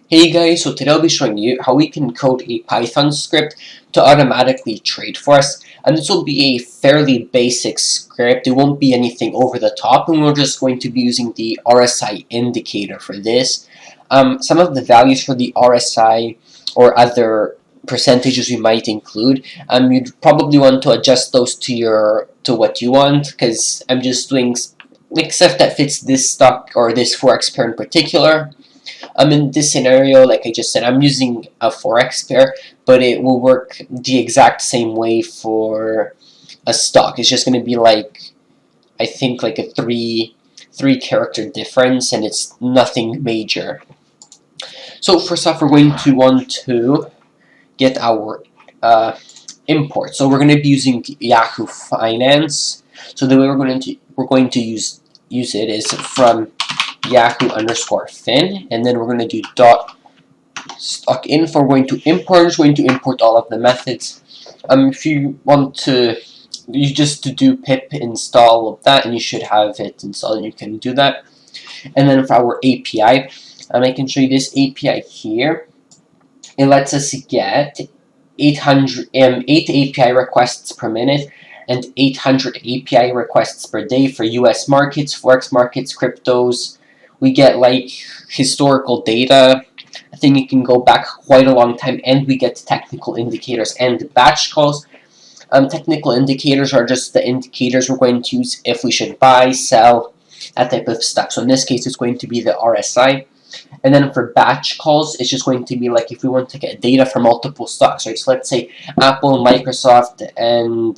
Hey guys, so today I'll be showing you how we can code a Python script to automatically trade for us. And this will be a fairly basic script. It won't be anything over the top, and we're just going to be using the RSI indicator for this. Some of the values for the RSI or other percentages we might include, you'd probably want to adjust those to what you want, because I'm just doing like stuff that fits this stock or this forex pair in particular. In this scenario, like I just said, I'm using a forex pair, but it will work the exact same way for a stock. It's just going to be like, I think, like a three character difference, and it's nothing major. So first off, we're going to want to get our import. So we're going to be using Yahoo Finance. So the way we're going to use it is from Yahoo_fin, and then we're going to do .stock info. We're going to import all of the methods. If you want to, you just do pip install of that, and you should have it installed, and you can do that. And then for our API, I can show you this API here. It lets us get 8 API requests per minute and 800 API requests per day for US markets, forex markets, cryptos. We get like historical data. I think it can go back quite a long time, and we get technical indicators and batch calls. Technical indicators are just the indicators we're going to use if we should buy, sell, that type of stuff. So in this case, it's going to be the RSI. And then for batch calls, it's just going to be like if we want to get data for multiple stocks, right? So let's say Apple, Microsoft, and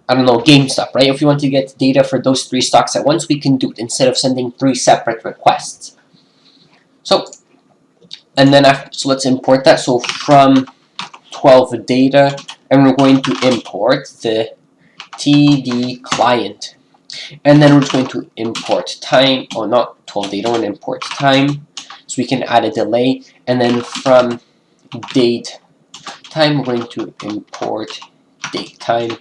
I don't know, GameStop, right? If we want to get data for those 3 stocks at once, we can do it instead of sending 3 separate requests. So, and then so let's import that. So from 12 data, and we're going to import the TD client. And then we're just going to import time, or not 12 data, we're going to import time. So we can add a delay. And then from date time, we're going to import date time.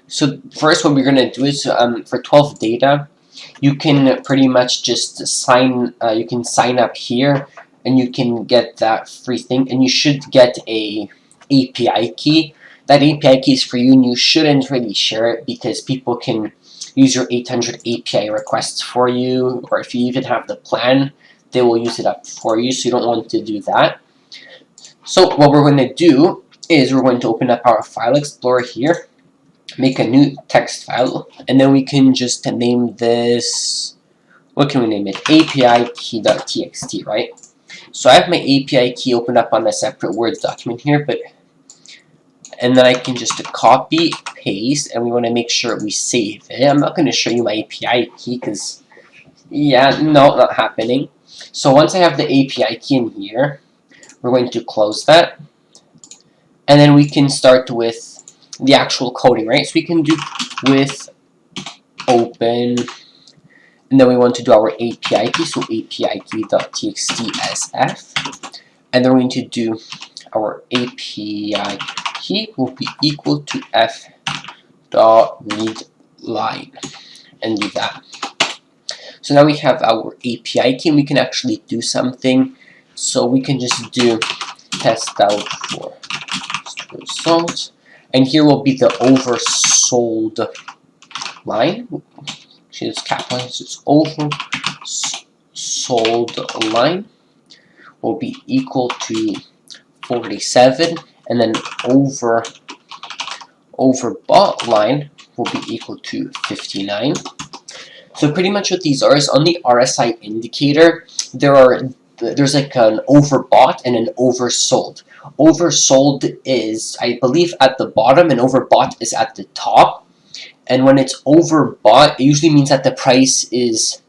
So first, what we're going to do is for 12 data, you can pretty much just sign up here, and you can get that free thing, and you should get a API key. That API key is for you, and you shouldn't really share it because people can use your 800 API requests for you, or if you even have the plan, they will use it up for you, so you don't want to do that. So what we're going to do is we're going to open up our file explorer here, make a new text file, and then we can just name this, what can we name it? API key.txt, right? So I have my API key opened up on a separate Word document here, and then I can just copy, paste, and we want to make sure we save it. I'm not going to show you my API key because, yeah, no, not happening. So once I have the API key in here, we're going to close that, and then we can start with the actual coding, right? So we can do with open, and then we want to do our API key, so API key.txt sf, and then we're going to do our API key will be equal to f.readLine, and do that. So now we have our API key, and we can actually do something. So we can just do test out for results. And here will be the oversold line. It's capitalized. It's oversold line will be equal to 47, and then overbought line will be equal to 59. So pretty much what these are is on the RSI indicator, there's like an overbought and an oversold. Oversold is, I believe, at the bottom, and overbought is at the top. And when it's overbought, it usually means that the price is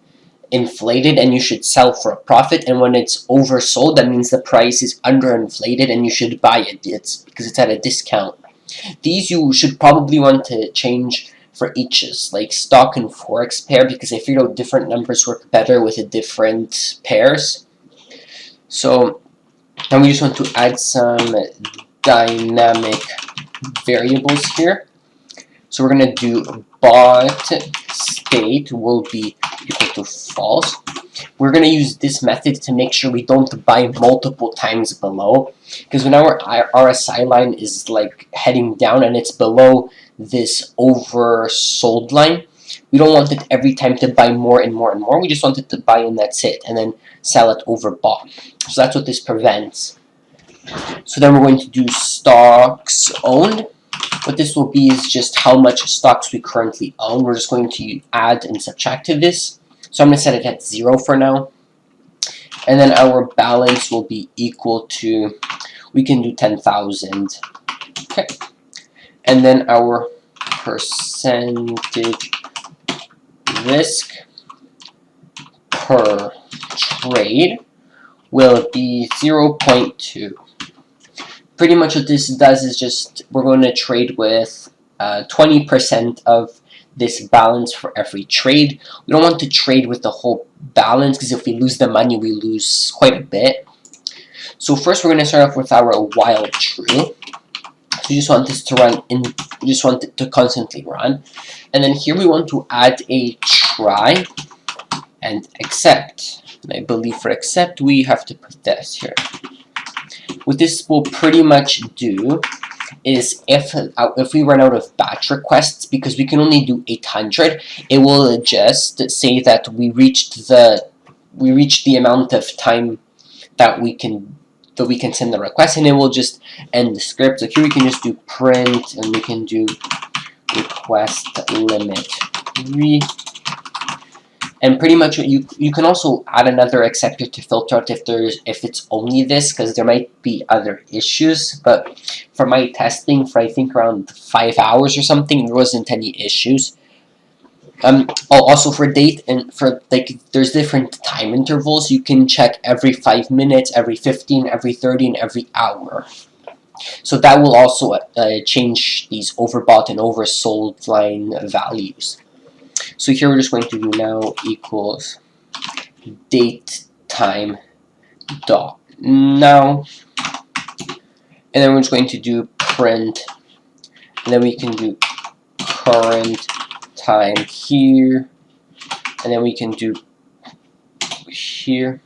inflated and you should sell for a profit. And when it's oversold, that means the price is underinflated and you should buy it. It's because it's at a discount. These you should probably want to change for each, like stock and forex pair, because I figured out different numbers work better with the different pairs. So now we just want to add some dynamic variables here. So we're going to do bought state will be equal to false. we're going to use this method to make sure we don't buy multiple times below, because when our RSI line is like heading down and it's below this oversold line, we don't want it every time to buy more and more and more. We just want it to buy and that's it, and then sell it overbought. So that's what this prevents. So then we're going to do stocks owned. What this will be is just how much stocks we currently own. We're just going to add and subtract to this. So I'm going to set it at 0 for now. And then our balance will be equal to, we can do 10,000. Okay. And then our percentage risk per trade will be 0.2. Pretty much what this does is just, we're going to trade with 20% of this balance for every trade. We don't want to trade with the whole balance, because if we lose the money, we lose quite a bit. So first we're going to start off with our while true. So you just want this to run in, you just want it to constantly run. And then here we want to add a try and except. And I believe for except we have to put this here. What this will pretty much do is if we run out of batch requests, because we can only do 800, it will just say that we reached the amount of time that we can send the request, and it will just end the script. So here we can just do print, and we can do request limit 3. And pretty much you can also add another acceptor to filter out if it's only this, because there might be other issues. But for my testing for I think around 5 hours or something, there wasn't any issues. Also for date and for there's different time intervals. You can check every 5 minutes, every 15, every 30, and every hour. So that will also change these overbought and oversold line values. So here we're just going to do now equals date time dot now, and then we're just going to do print, and then we can do current time here, and then we can do here,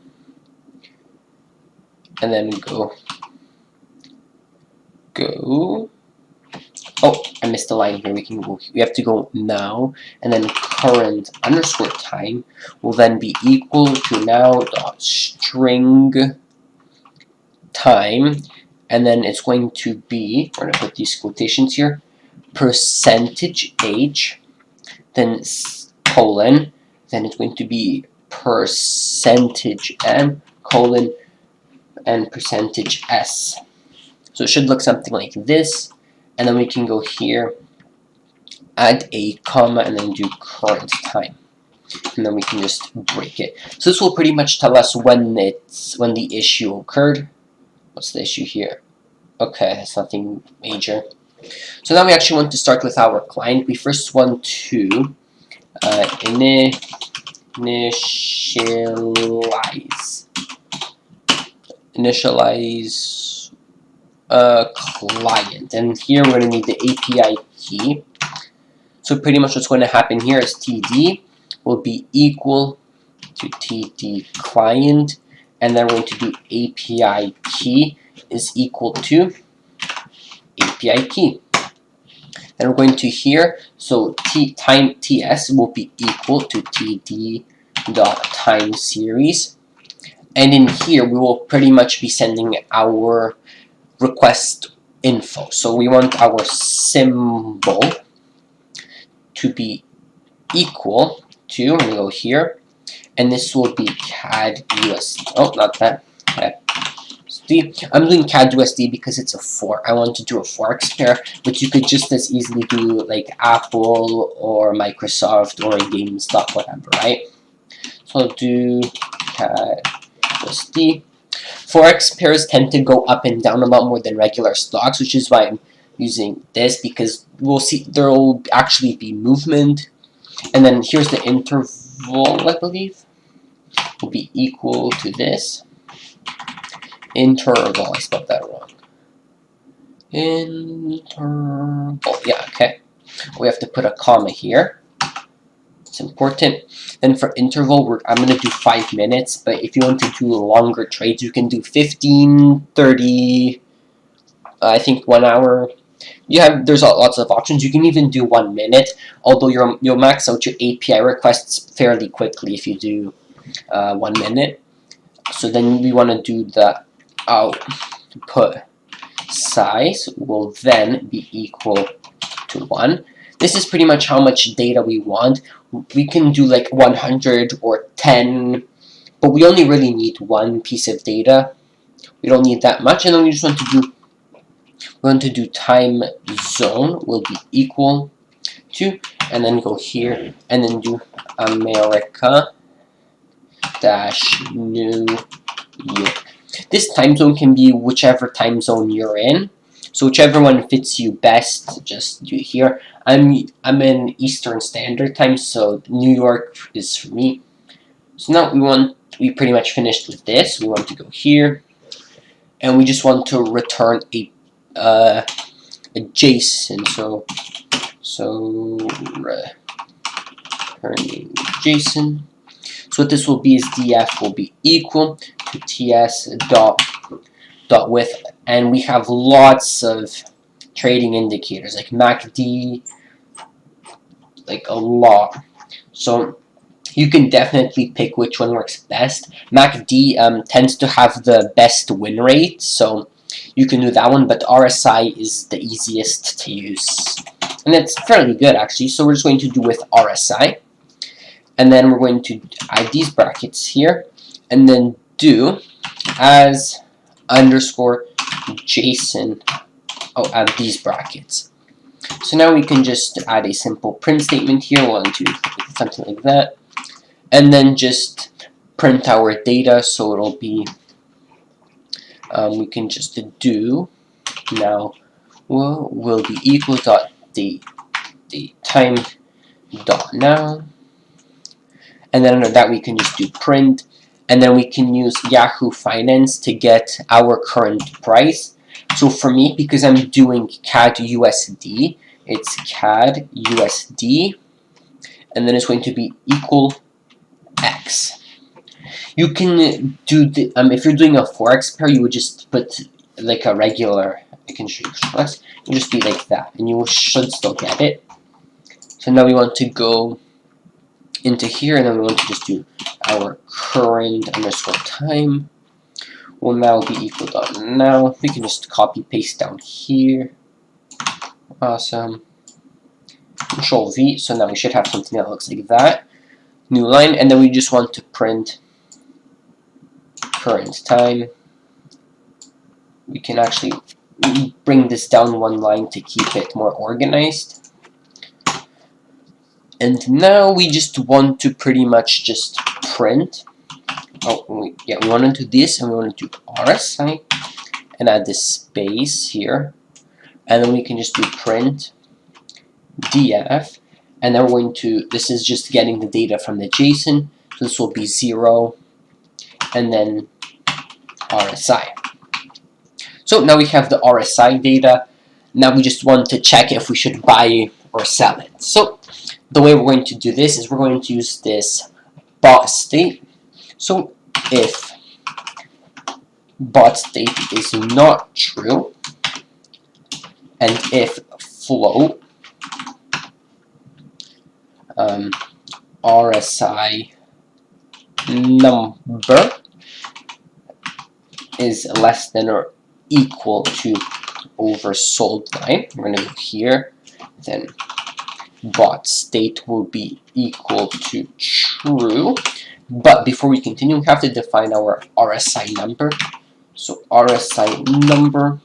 and then go. Oh, I missed a line here. We have to go now, and then current underscore time will then be equal to now dot string time, and then it's going to be, we're going to put these quotations here, percentage h, then colon, then it's going to be percentage m colon and percentage s. So it should look something like this. And then we can go here, add a comma, and then do current time. And then we can just break it. So this will pretty much tell us when the issue occurred. What's the issue here? Okay, it's nothing major. So now we actually want to start with our client. We first want to initialize client, and here we're going to need the API key. So pretty much what's going to happen here is TD will be equal to TD client, and then we're going to do API key is equal to API key. Then we're going to here, so time TS will be equal to TD dot time series, and in here we will pretty much be sending our request info. So we want our symbol to be equal to, I'm going to go here, and this will be CAD USD. Oh, not that. USD. I'm doing CAD USD because it's a fork. I want to do a forex pair, but you could just as easily do like Apple or Microsoft or GameStop, whatever, right? So I'll do CAD USD. Forex pairs tend to go up and down a lot more than regular stocks, which is why I'm using this, because we'll see there will actually be movement. And then here's the interval, I believe, will be equal to this. Interval, I spelled that wrong. Interval, yeah, okay. We have to put a comma here. It's important. Then for interval, I'm going to do 5 minutes, but if you want to do longer trades, you can do 15, 30, I think 1 hour. There's lots of options. You can even do 1 minute, although you'll max out your API requests fairly quickly if you do 1 minute. So then we want to do the output size will then be equal to 1. This is pretty much how much data we want. We can do like 100 or 10, but we only really need 1 piece of data. We don't need that much, and then we just want to do time zone will be equal to, and then go here and then do America dash New York. This time zone can be whichever time zone you're in. So whichever one fits you best, just do it here. I'm in Eastern Standard Time, so New York is for me. So now we pretty much finished with this. We want to go here, and we just want to return a JSON. So returning JSON. So what this will be is df will be equal to ts dot width, and we have lots of trading indicators like MACD, like a lot. So you can definitely pick which one works best. MACD tends to have the best win rate, so you can do that one, but RSI is the easiest to use. And it's fairly good actually, so we're just going to do with RSI. And then we're going to add these brackets here, and then do as underscore JSON, add these brackets. So now we can just add a simple print statement here, 1, 2, something like that, and then just print our data. So it'll be, we can just do now will be equal dot the time dot now, and then under that we can just do print, and then we can use Yahoo Finance to get our current price. So for me, because I'm doing CAD USD, it's CAD USD, and then it's going to be equal X. You can do the if you're doing a forex pair, you would just put like a regular. I can show you flex. You just be like that, and you should still get it. So now we want to go into here, and then we want to just do our current underscore time will now be equal to now. We can just copy paste down here. Awesome. Control V. So now we should have something that looks like that. New line, and then we just want to print current time. We can actually bring this down 1 line to keep it more organized. And now we just want to pretty much just print. We want to do this, and we want to do RSI and add this space here, and then we can just do print df, and then we're going to, this is just getting the data from the JSON, so this will be 0 and then RSI. So now we have the RSI data. Now we just want to check if we should buy or sell it. So the way we're going to do this is we're going to use this bot state. So if bot state is not true, and if float RSI number is less than or equal to oversold line, we're going to go here, then bot state will be equal to true. But before we continue, we have to define our RSI number. So RSI number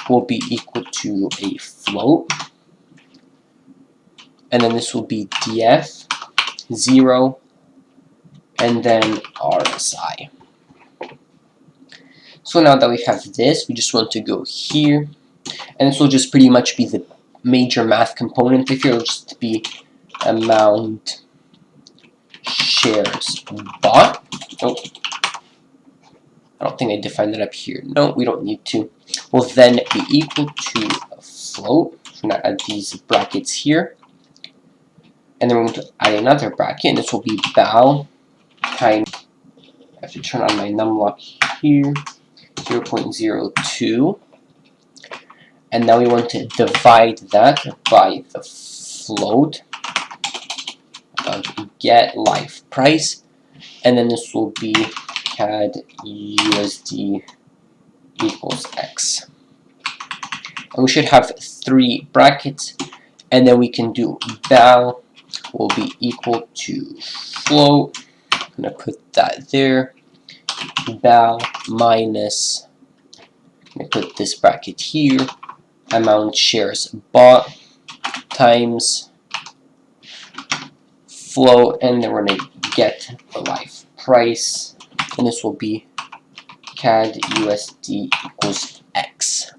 will be equal to a float, and then this will be df 0 and then RSI. So now that we have this, we just want to go here, and this will just pretty much be the major math component. If it'll just be amount shares bought. Oh, I don't think I defined that up here. No, we don't need to. Will then be equal to a float. So now add these brackets here, and then we're going to add another bracket, and this will be val times, I have to turn on my numlock here, 0.02, and now we want to divide that by the float of get live price, and then this will be CAD USD equals X. And we should have 3 brackets, and then we can do val will be equal to float. I'm going to put that there. Val minus, I'm going to put this bracket here, amount shares bought times float, and then we're going to get the live price, and this will be CAD USD equals X.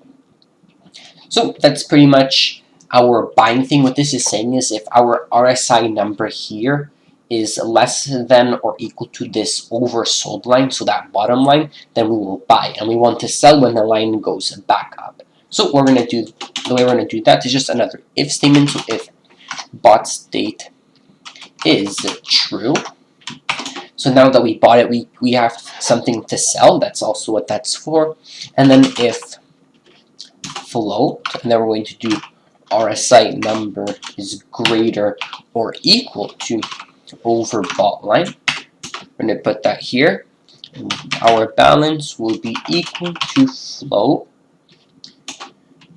So that's pretty much our buying thing. What this is saying is if our RSI number here is less than or equal to this oversold line, so that bottom line, then we will buy, and we want to sell when the line goes back up. So what we're going to do, the way we're going to do that is just another if statement. So if bought state is true, so now that we bought it, we have something to sell. That's also what that's for. And then if float, and then we're going to do RSI number is greater or equal to overbought line. We're going to put that here. Our balance will be equal to float.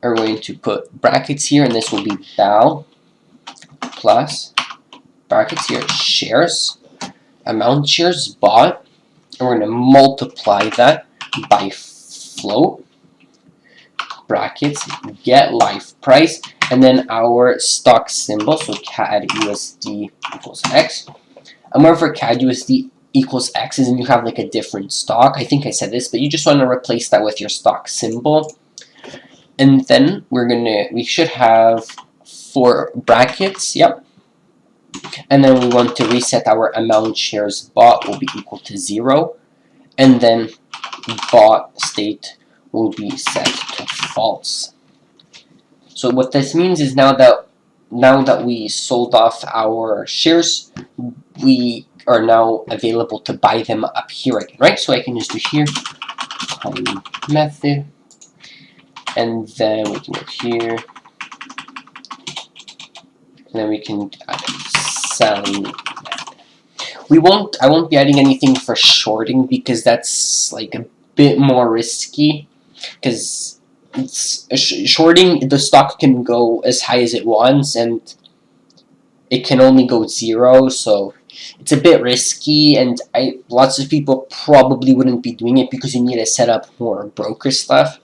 We're going to put brackets here, and this will be val plus brackets here shares, amount shares bought, and we're going to multiply that by float, brackets, get live price, and then our stock symbol, so CAD USD equals X. And wherever CAD USD equals X is and you have like a different stock, I think I said this, but you just want to replace that with your stock symbol. And then we should have 4 brackets, yep. And then we want to reset our amount shares bought will be equal to 0. And then bought state will be set to false. So what this means is now that we sold off our shares, we are now available to buy them up here again, right? So I can just do here, method, and then we can go here, and then we can add selling method. I won't be adding anything for shorting because that's like a bit more risky, because shorting, the stock can go as high as it wants and it can only go 0, so it's a bit risky, and lots of people probably wouldn't be doing it because you need to set up more broker stuff.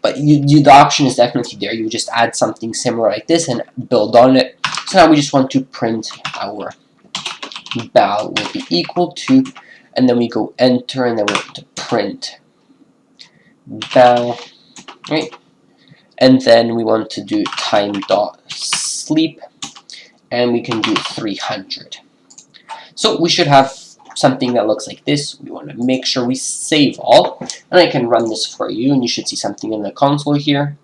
But the option is definitely there. You just add something similar like this and build on it. So now we just want to print our val will be equal to, and then we go enter, and then we have to print val, right? And then we want to do time dot sleep, and we can do 300. So we should have something that looks like this. We want to make sure we save all, and I can run this for you, and you should see something in the console here.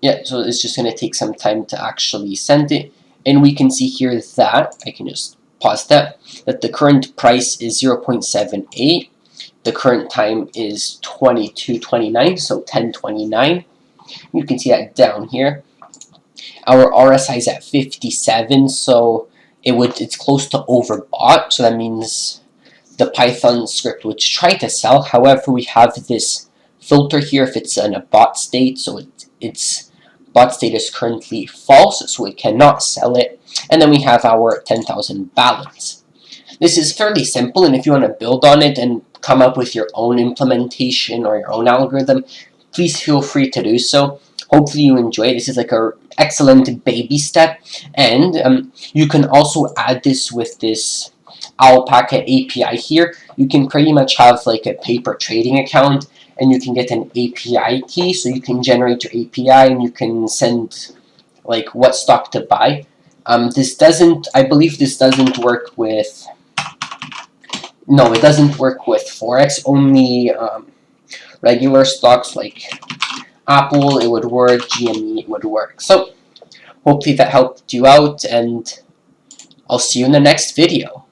Yeah, so it's just going to take some time to actually send it, and we can see here that I can just pause that the current price is 0.78. The current time is 22:29, so 10:29. You can see that down here. Our RSI is at 57, so it's close to overbought. So that means the Python script would try to sell. However, we have this filter here if it's in a bought state, so its bought state is currently false, so it cannot sell it. And then we have our 10,000 balance. This is fairly simple, and if you want to build on it and come up with your own implementation or your own algorithm, please feel free to do so. Hopefully you enjoy it. This is like an excellent baby step, and you can also add this with this Alpaca API here. You can pretty much have like a paper trading account, and you can get an API key, so you can generate your API and you can send like what stock to buy. I believe this doesn't work with, no, it doesn't work with Forex, only regular stocks like Apple, it would work, GME, it would work. So hopefully that helped you out, and I'll see you in the next video.